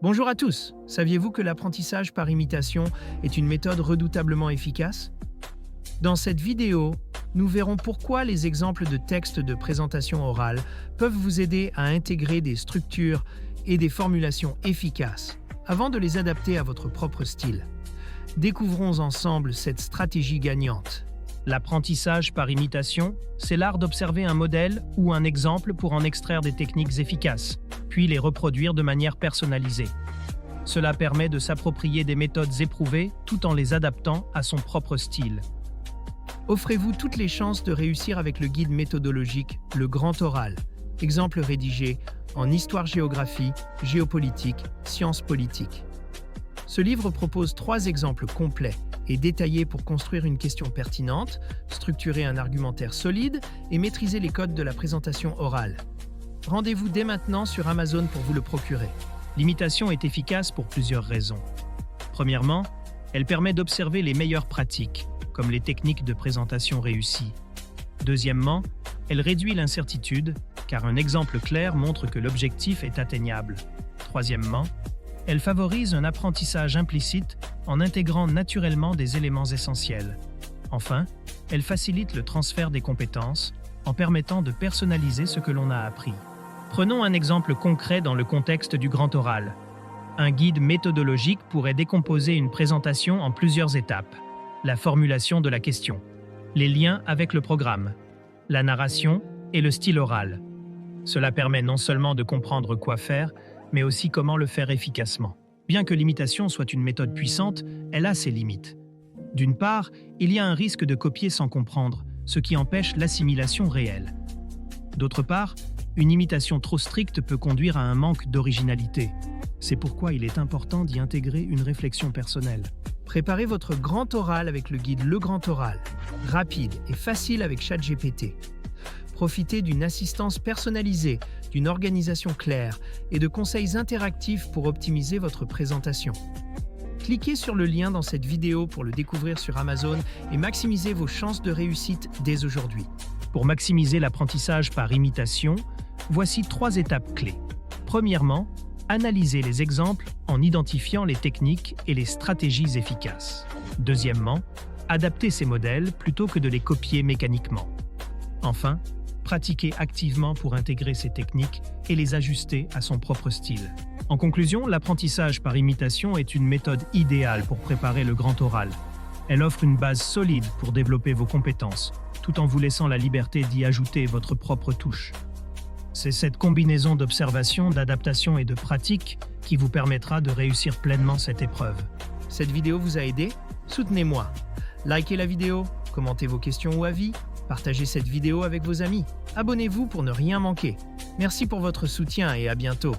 Bonjour à tous. Saviez-vous que l'apprentissage par imitation est une méthode redoutablement efficace? Dans cette vidéo, nous verrons pourquoi les exemples de textes de présentation orale peuvent vous aider à intégrer des structures et des formulations efficaces avant de les adapter à votre propre style. Découvrons ensemble cette stratégie gagnante. L'apprentissage par imitation, c'est l'art d'observer un modèle ou un exemple pour en extraire des techniques efficaces, puis les reproduire de manière personnalisée. Cela permet de s'approprier des méthodes éprouvées tout en les adaptant à son propre style. Offrez-vous toutes les chances de réussir avec le guide méthodologique Le Grand Oral, exemple rédigé en histoire-géographie, géopolitique, sciences politiques. Ce livre propose 3 exemples complets et détaillés pour construire une question pertinente, structurer un argumentaire solide et maîtriser les codes de la présentation orale. Rendez-vous dès maintenant sur Amazon pour vous le procurer. L'imitation est efficace pour plusieurs raisons. Premièrement, elle permet d'observer les meilleures pratiques, comme les techniques de présentation réussies. Deuxièmement, elle réduit l'incertitude, car un exemple clair montre que l'objectif est atteignable. Troisièmement, elle favorise un apprentissage implicite en intégrant naturellement des éléments essentiels. Enfin, elle facilite le transfert des compétences en permettant de personnaliser ce que l'on a appris. Prenons un exemple concret dans le contexte du grand oral. Un guide méthodologique pourrait décomposer une présentation en plusieurs étapes. La formulation de la question, les liens avec le programme, la narration et le style oral. Cela permet non seulement de comprendre quoi faire, mais aussi comment le faire efficacement. Bien que l'imitation soit une méthode puissante, elle a ses limites. D'une part, il y a un risque de copier sans comprendre, ce qui empêche l'assimilation réelle. D'autre part, une imitation trop stricte peut conduire à un manque d'originalité. C'est pourquoi il est important d'y intégrer une réflexion personnelle. Préparez votre grand oral avec le guide Le Grand Oral, rapide et facile avec ChatGPT. Profitez d'une assistance personnalisée, d'une organisation claire et de conseils interactifs pour optimiser votre présentation. Cliquez sur le lien dans cette vidéo pour le découvrir sur Amazon et maximisez vos chances de réussite dès aujourd'hui. Pour maximiser l'apprentissage par imitation, voici 3 étapes clés. Premièrement, analysez les exemples en identifiant les techniques et les stratégies efficaces. Deuxièmement, adaptez ces modèles plutôt que de les copier mécaniquement. Enfin, pratiquez activement pour intégrer ces techniques et les ajuster à son propre style. En conclusion, l'apprentissage par imitation est une méthode idéale pour préparer le grand oral. Elle offre une base solide pour développer vos compétences, tout en vous laissant la liberté d'y ajouter votre propre touche. C'est cette combinaison d'observation, d'adaptation et de pratique qui vous permettra de réussir pleinement cette épreuve. Cette vidéo vous a aidé? Soutenez-moi. Likez la vidéo, commentez vos questions ou avis, partagez cette vidéo avec vos amis. Abonnez-vous pour ne rien manquer. Merci pour votre soutien et à bientôt.